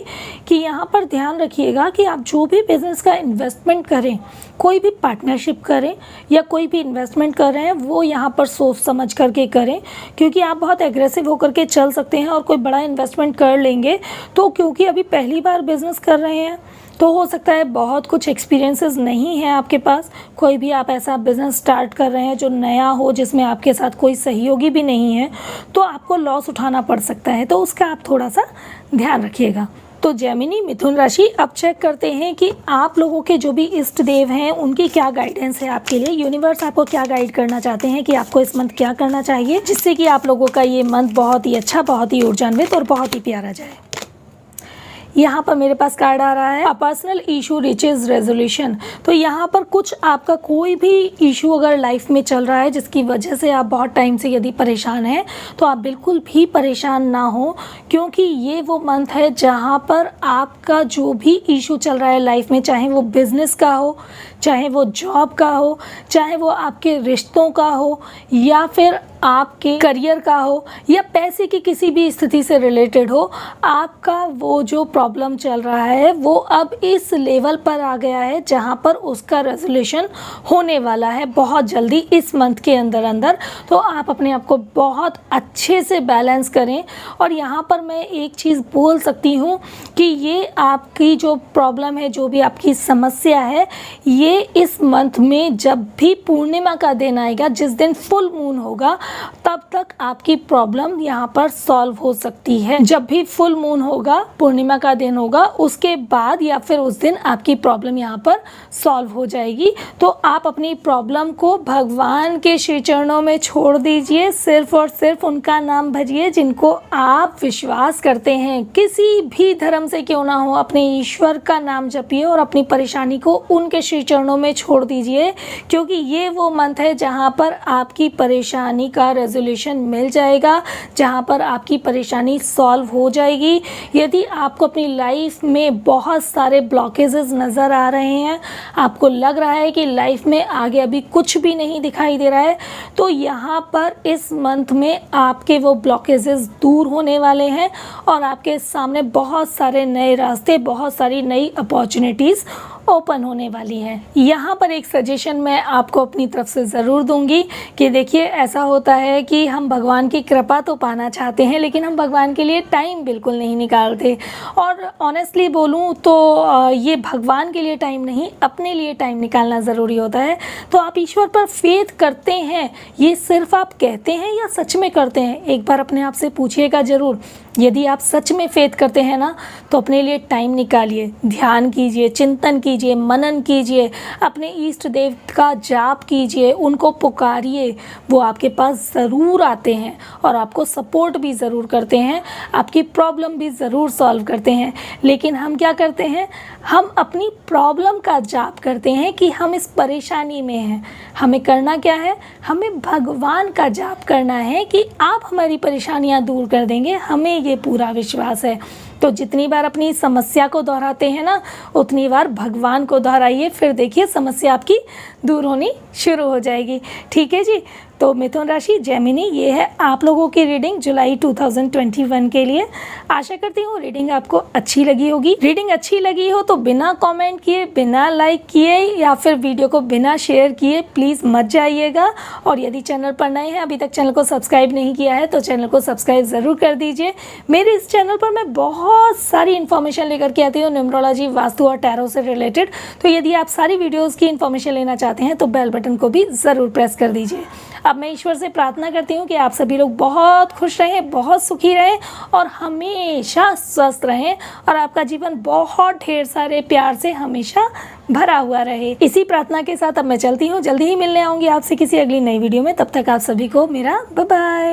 कि यहाँ पर ध्यान रखिएगा कि आप जो भी बिज़नेस का इन्वेस्टमेंट करें, कोई भी पार्टनरशिप करें या कोई भी इन्वेस्टमेंट कर रहे हैं, वो यहाँ पर सोच समझ करके करें, क्योंकि आप बहुत एग्रेसिव होकर के चल सकते हैं और कोई बड़ा इन्वेस्टमेंट कर लेंगे तो, क्योंकि अभी पहली बार बिज़नेस कर रहे हैं, तो हो सकता है बहुत कुछ एक्सपीरियंसेस नहीं है आपके पास। कोई भी आप ऐसा बिज़नेस स्टार्ट कर रहे हैं जो नया हो, जिसमें आपके साथ कोई सहयोगी भी नहीं है, तो आपको लॉस उठाना पड़ सकता है, तो उसका आप थोड़ा सा ध्यान रखिएगा। तो जेमिनी मिथुन राशि, अब चेक करते हैं कि आप लोगों के जो भी इष्ट देव हैं उनकी क्या गाइडेंस है आपके लिए। यूनिवर्स आपको क्या गाइड करना चाहते हैं कि आपको इस मंथ क्या करना चाहिए, जिससे कि आप लोगों का ये मंथ बहुत ही अच्छा, बहुत ही ऊर्जान्वित और बहुत ही प्यारा जाए। यहाँ पर मेरे पास कार्ड आ रहा है a personal issue reaches resolution. तो यहाँ पर कुछ आपका कोई भी इशू अगर लाइफ में चल रहा है जिसकी वजह से आप बहुत टाइम से यदि परेशान हैं, तो आप बिल्कुल भी परेशान ना हो, क्योंकि ये वो मंथ है जहाँ पर आपका जो भी इशू चल रहा है लाइफ में, चाहे वो बिजनेस का हो, चाहे वो जॉब का हो, चाहे वो आपके रिश्तों का हो, या फिर आपके करियर का हो, या पैसे की किसी भी स्थिति से रिलेटेड हो, आपका वो जो प्रॉब्लम चल रहा है वो अब इस लेवल पर आ गया है जहाँ पर उसका रेजोल्यूशन होने वाला है बहुत जल्दी इस मंथ के अंदर अंदर। तो आप अपने आप को बहुत अच्छे से बैलेंस करें। और यहाँ पर मैं एक चीज़ बोल सकती हूँ कि ये आपकी जो प्रॉब्लम है, जो भी आपकी समस्या है, ये इस मंथ में जब भी पूर्णिमा का दिन आएगा, जिस दिन फुल मून होगा, तब तक आपकी प्रॉब्लम यहाँ पर सॉल्व हो सकती है। जब भी फुल मून होगा, पूर्णिमा का दिन होगा, उसके बाद या फिर उस दिन आपकी प्रॉब्लम यहाँ पर सॉल्व हो जाएगी। तो आप अपनी प्रॉब्लम को भगवान के श्री चरणों में छोड़ दीजिए, सिर्फ और सिर्फ उनका नाम भजिए जिनको आप विश्वास करते हैं, किसी भी धर्म से क्यों ना हो, अपने ईश्वर का नाम जपिए और अपनी परेशानी को उनके श्री चरणों में छोड़ दीजिए, क्योंकि ये वो मंथ है जहाँ पर आपकी परेशानी का रेजोल्यूशन मिल जाएगा, जहाँ पर आपकी परेशानी सॉल्व हो जाएगी। यदि आपको अपनी लाइफ में बहुत सारे ब्लॉकेजेस नज़र आ रहे हैं, आपको लग रहा है कि लाइफ में आगे अभी कुछ भी नहीं दिखाई दे रहा है, तो यहाँ पर इस मंथ में आपके वो ब्लॉकेजेस दूर होने वाले हैं और आपके सामने बहुत सारे नए रास्ते, बहुत सारी नई अपॉर्चुनिटीज़ ओपन होने वाली हैं। यहाँ पर एक सजेशन मैं आपको अपनी तरफ से ज़रूर दूंगी कि देखिए, ऐसा होता है कि हम भगवान की कृपा तो पाना चाहते हैं, लेकिन हम भगवान के लिए टाइम बिल्कुल नहीं निकालते। और ऑनेस्टली बोलूँ तो ये भगवान के लिए टाइम नहीं, अपने लिए टाइम निकालना ज़रूरी होता है। तो आप ईश्वर पर फेथ करते हैं, ये सिर्फ आप कहते हैं या सच में करते हैं? एक बार अपने आप से पूछिएगा ज़रूर। यदि आप सच में फेथ करते हैं ना, तो अपने लिए टाइम निकालिए, ध्यान कीजिए, चिंतन कीजिए, मनन कीजिए, अपने इष्ट देव का जाप कीजिए, उनको पुकारिए। वो आपके पास ज़रूर आते हैं और आपको सपोर्ट भी ज़रूर करते हैं, आपकी प्रॉब्लम भी ज़रूर सॉल्व करते हैं। लेकिन हम क्या करते हैं, हम अपनी प्रॉब्लम का जाप करते हैं कि हम इस परेशानी में हैं। हमें करना क्या है, हमें भगवान का जाप करना है कि आप हमारी परेशानियां दूर कर देंगे, हमें ये पूरा विश्वास है। तो जितनी बार अपनी समस्या को दोहराते हैं ना, उतनी बार भगवान को दोहराइए, फिर देखिए समस्या आपकी दूर होनी शुरू हो जाएगी। ठीक है जी। तो मिथुन राशि, जेमिनी, ये है आप लोगों की रीडिंग जुलाई 2021 के लिए। आशा करती हूँ रीडिंग आपको अच्छी लगी होगी। रीडिंग अच्छी लगी हो तो बिना कमेंट किए, बिना लाइक किए या फिर वीडियो को बिना शेयर किए प्लीज़ मत जाइएगा। और यदि चैनल पर नए हैं, अभी तक चैनल को सब्सक्राइब नहीं किया है, तो चैनल को सब्सक्राइब ज़रूर कर दीजिए। मेरे इस चैनल पर मैं बहुत सारी इन्फॉर्मेशन लेकर के आती हूँ न्यूमरोलॉजी, वास्तु और टैरो से रिलेटेड। तो यदि आप सारी वीडियोज़ की इन्फॉर्मेशन लेना चाहते हैं तो बेल बटन को भी ज़रूर प्रेस कर दीजिए। अब मैं ईश्वर से प्रार्थना करती हूँ कि आप सभी लोग बहुत खुश रहें, बहुत सुखी रहें और हमेशा स्वस्थ रहें, और आपका जीवन बहुत ढेर सारे प्यार से हमेशा भरा हुआ रहे। इसी प्रार्थना के साथ अब मैं चलती हूँ। जल्दी ही मिलने आऊँगी आपसे किसी अगली नई वीडियो में। तब तक आप सभी को मेरा बाय बाय।